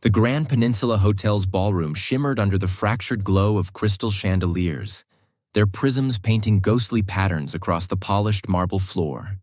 The Grand Peninsula Hotel's ballroom shimmered under the fractured glow of crystal chandeliers, their prisms painting ghostly patterns across the polished marble floor.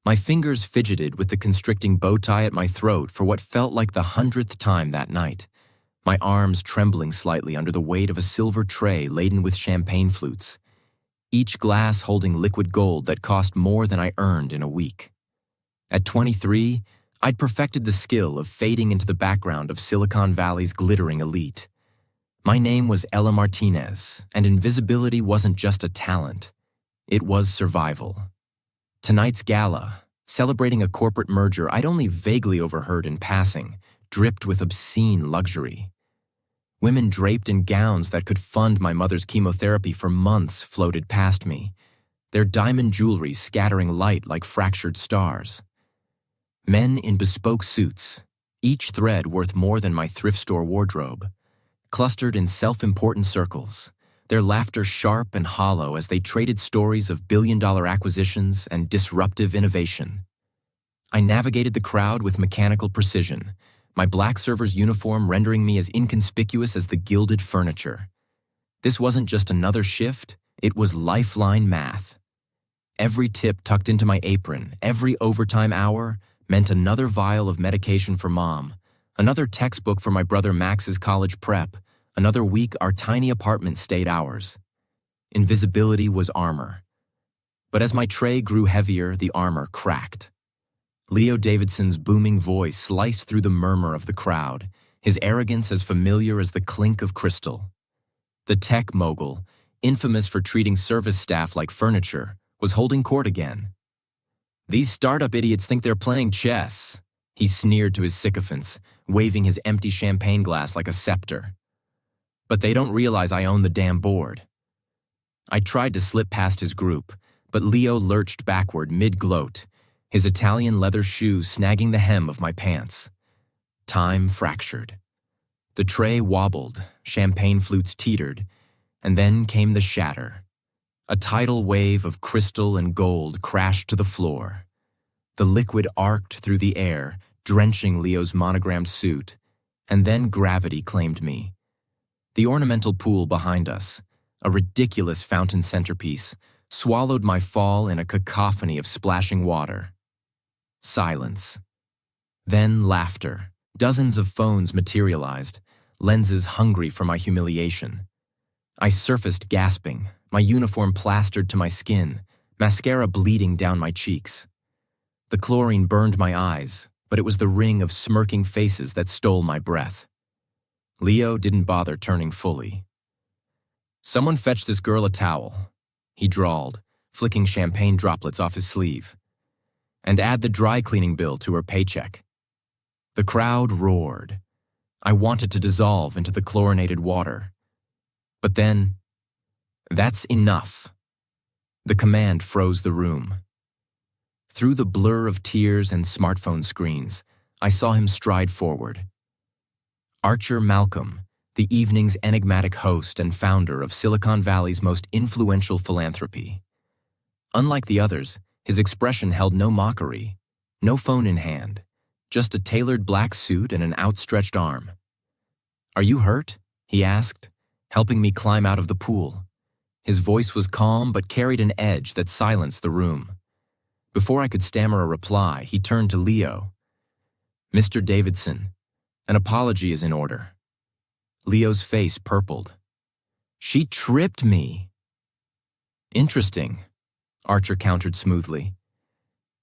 My fingers fidgeted with the constricting bow tie at my throat for what felt like the 100th time that night, my arms trembling slightly under the weight of a silver tray laden with champagne flutes, each glass holding liquid gold that cost more than I earned in a week. At 23, I'd perfected the skill of fading into the background of Silicon Valley's glittering elite. My name was Ella Martinez, and invisibility wasn't just a talent. It was survival. Tonight's gala, celebrating a corporate merger I'd only vaguely overheard in passing, dripped with obscene luxury. Women draped in gowns that could fund my mother's chemotherapy for months floated past me, their diamond jewelry scattering light like fractured stars. Men in bespoke suits, each thread worth more than my thrift store wardrobe, clustered in self-important circles, their laughter sharp and hollow as they traded stories of billion-dollar acquisitions and disruptive innovation. I navigated the crowd with mechanical precision, my black server's uniform rendering me as inconspicuous as the gilded furniture. This wasn't just another shift, it was lifeline math. Every tip tucked into my apron, every overtime hour, meant another vial of medication for Mom, another textbook for my brother Max's college prep, another week our tiny apartment stayed ours. Invisibility was armor. But as my tray grew heavier, the armor cracked. Leo Davidson's booming voice sliced through the murmur of the crowd, his arrogance as familiar as the clink of crystal. The tech mogul, infamous for treating service staff like furniture, was holding court again. "These startup idiots think they're playing chess," he sneered to his sycophants, waving his empty champagne glass like a scepter. "But they don't realize I own the damn board." I tried to slip past his group, but Leo lurched backward mid-gloat, his Italian leather shoe snagging the hem of my pants. Time fractured. The tray wobbled, champagne flutes teetered, and then came the shatter. A tidal wave of crystal and gold crashed to the floor. The liquid arced through the air, drenching Leo's monogrammed suit, and then gravity claimed me. The ornamental pool behind us, a ridiculous fountain centerpiece, swallowed my fall in a cacophony of splashing water. Silence. Then laughter. Dozens of phones materialized, lenses hungry for my humiliation. I surfaced gasping, my uniform plastered to my skin, mascara bleeding down my cheeks. The chlorine burned my eyes, but it was the ring of smirking faces that stole my breath. Leo didn't bother turning fully. "Someone fetch this girl a towel," he drawled, flicking champagne droplets off his sleeve. "And add the dry cleaning bill to her paycheck." The crowd roared. I wanted to dissolve into the chlorinated water. But then, "That's enough." The command froze the room. Through the blur of tears and smartphone screens, I saw him stride forward. Archer Malcolm, the evening's enigmatic host and founder of Silicon Valley's most influential philanthropy. Unlike the others, his expression held no mockery, no phone in hand, just a tailored black suit and an outstretched arm. "Are you hurt?" he asked, helping me climb out of the pool. His voice was calm but carried an edge that silenced the room. Before I could stammer a reply, he turned to Leo. "Mr. Davidson, an apology is in order." Leo's face purpled. "She tripped me." "Interesting," Archer countered smoothly.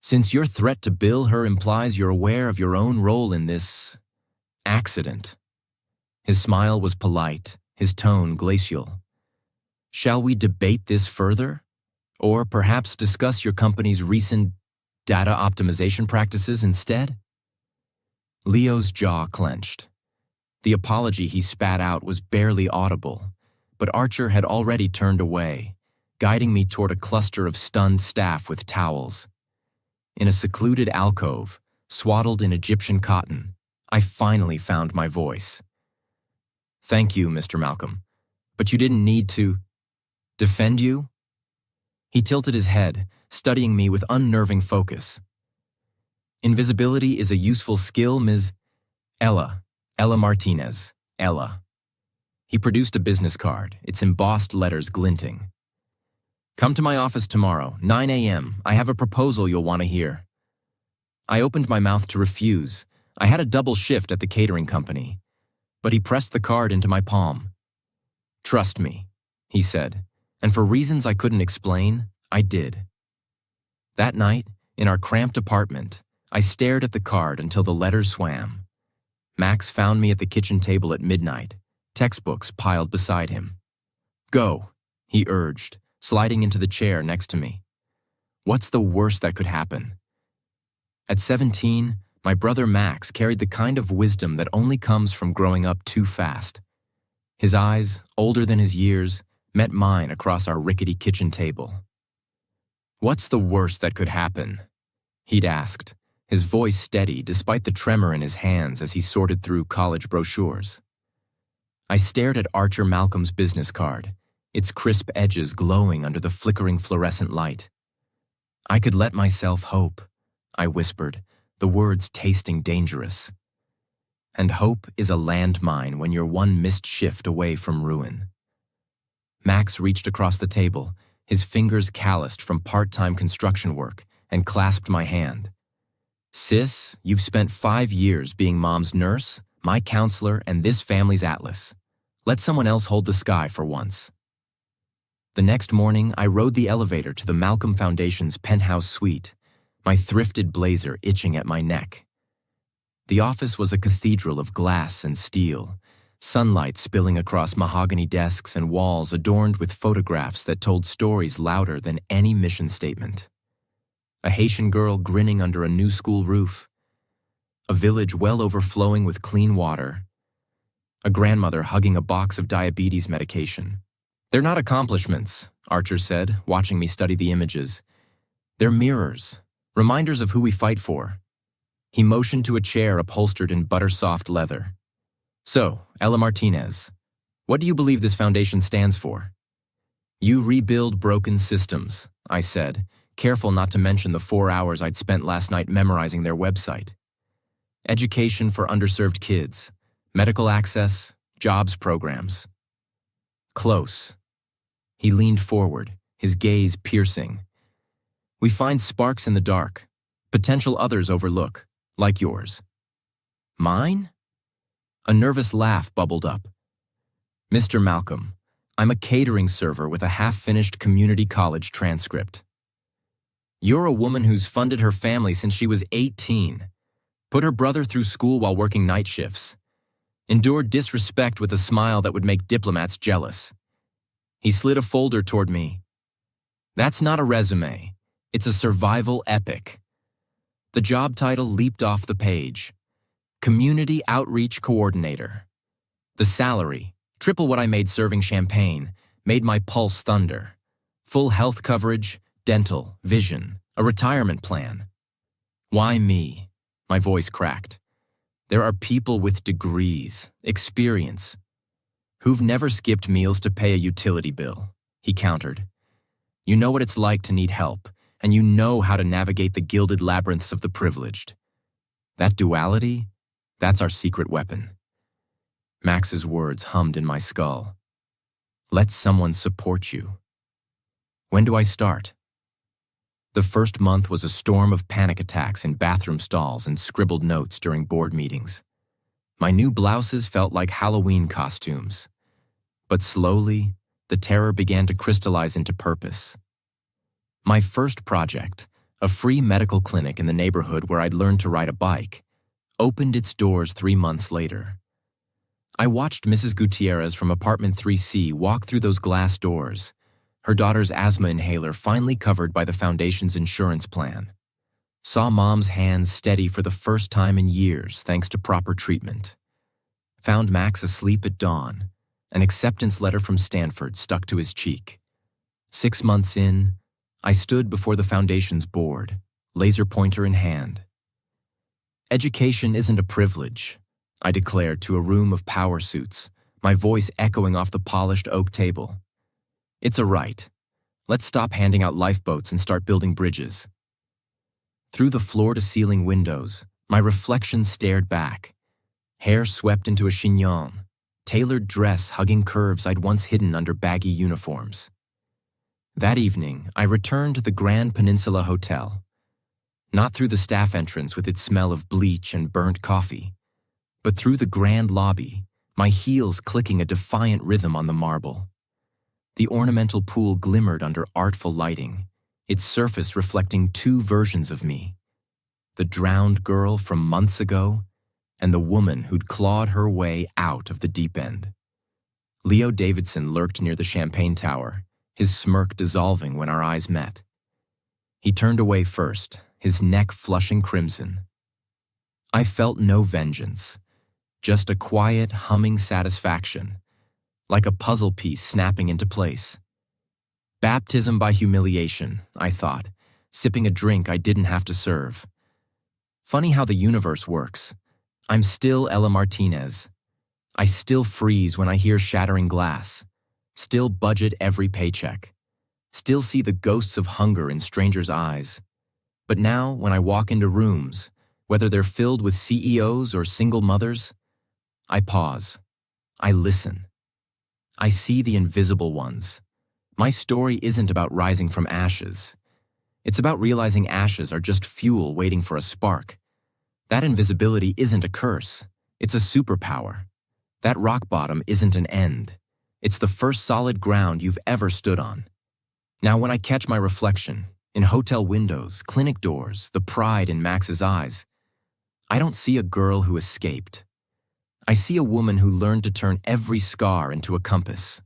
"Since your threat to bill her implies you're aware of your own role in this accident." His smile was polite, his tone glacial. "Shall we debate this further? Or perhaps discuss your company's recent data optimization practices instead?" Leo's jaw clenched. The apology he spat out was barely audible, but Archer had already turned away, guiding me toward a cluster of stunned staff with towels. In a secluded alcove, swaddled in Egyptian cotton, I finally found my voice. "Thank you, Mr. Malcolm, but you didn't need to defend you?" He tilted his head, studying me with unnerving focus. "Invisibility is a useful skill, Ms. Ella," Ella Martinez, Ella. He produced a business card, its embossed letters glinting. Come to my office tomorrow, 9 a.m. I have a proposal you'll want to hear. I opened my mouth to refuse. I had a double shift at the catering company. But he pressed the card into my palm. Trust me, he said, and for reasons I couldn't explain, I did. That night, in our cramped apartment, I stared at the card until the letters swam. Max found me at the kitchen table at midnight, textbooks piled beside him. Go, he urged, sliding into the chair next to me. What's the worst that could happen? At 17, my brother Max carried the kind of wisdom that only comes from growing up too fast. His eyes, older than his years, met mine across our rickety kitchen table. What's the worst that could happen? He'd asked, his voice steady despite the tremor in his hands as he sorted through college brochures. I stared at Archer Malcolm's business card, its crisp edges glowing under the flickering fluorescent light. I could let myself hope, I whispered, the words tasting dangerous. And hope is a landmine when you're one missed shift away from ruin. Max reached across the table, his fingers calloused from part-time construction work, and clasped my hand. Sis, you've spent 5 years being Mom's nurse, my counselor, and this family's atlas. Let someone else hold the sky for once. The next morning, I rode the elevator to the Malcolm Foundation's penthouse suite, my thrifted blazer itching at my neck. The office was a cathedral of glass and steel, sunlight spilling across mahogany desks and walls adorned with photographs that told stories louder than any mission statement. A Haitian girl grinning under a new school roof, a village well overflowing with clean water, a grandmother hugging a box of diabetes medication. They're not accomplishments, Archer said, watching me study the images. They're mirrors, reminders of who we fight for. He motioned to a chair upholstered in butter-soft leather. So, Ella Martinez, what do you believe this foundation stands for? You rebuild broken systems, I said, careful not to mention the 4 hours I'd spent last night memorizing their website. Education for underserved kids, medical access, jobs programs. Close. He leaned forward, his gaze piercing. We find sparks in the dark, potential others overlook, like yours. Mine? A nervous laugh bubbled up. Mr. Malcolm, I'm a catering server with a half-finished community college transcript. You're a woman who's funded her family since she was 18, put her brother through school while working night shifts, endured disrespect with a smile that would make diplomats jealous. He slid a folder toward me. That's not a resume. It's a survival epic. The job title leaped off the page. Community Outreach Coordinator. The salary, triple what I made serving champagne, made my pulse thunder. Full health coverage, dental, vision, a retirement plan. Why me? My voice cracked. There are people with degrees, experience, who've never skipped meals to pay a utility bill, he countered. You know what it's like to need help, and you know how to navigate the gilded labyrinths of the privileged. That duality, that's our secret weapon. Max's words hummed in my skull. Let someone support you. When do I start? The first month was a storm of panic attacks in bathroom stalls and scribbled notes during board meetings. My new blouses felt like Halloween costumes. But slowly, the terror began to crystallize into purpose. My first project, a free medical clinic in the neighborhood where I'd learned to ride a bike, opened its doors 3 months later. I watched Mrs. Gutierrez from apartment 3C walk through those glass doors, her daughter's asthma inhaler finally covered by the foundation's insurance plan. Saw Mom's hands steady for the first time in years thanks to proper treatment. Found Max asleep at dawn, an acceptance letter from Stanford stuck to his cheek. 6 months in, I stood before the foundation's board, laser pointer in hand. Education isn't a privilege, I declared to a room of power suits, my voice echoing off the polished oak table. It's a right. Let's stop handing out lifeboats and start building bridges. Through the floor-to-ceiling windows, my reflection stared back. hair swept into a chignon, tailored dress hugging curves I'd once hidden under baggy uniforms. That evening, I returned to the Grand Peninsula Hotel. Not through the staff entrance with its smell of bleach and burnt coffee, but through the grand lobby, my heels clicking a defiant rhythm on the marble. The ornamental pool glimmered under artful lighting, its surface reflecting two versions of me: the drowned girl from months ago and the woman who'd clawed her way out of the deep end. Leo Davidson lurked near the champagne tower, his smirk dissolving when our eyes met. He turned away first, his neck flushing crimson. I felt no vengeance, just a quiet, humming satisfaction, like a puzzle piece snapping into place. Baptism by humiliation, I thought, sipping a drink I didn't have to serve. Funny how the universe works. I'm still Ella Martinez. I still freeze when I hear shattering glass, still budget every paycheck, still see the ghosts of hunger in strangers' eyes. But now, when I walk into rooms, whether they're filled with CEOs or single mothers, I pause. I listen. I see the invisible ones. My story isn't about rising from ashes. It's about realizing ashes are just fuel waiting for a spark. That invisibility isn't a curse. It's a superpower. That rock bottom isn't an end. It's the first solid ground you've ever stood on. Now, when I catch my reflection, in hotel windows, clinic doors, the pride in Max's eyes, I don't see a girl who escaped. I see a woman who learned to turn every scar into a compass.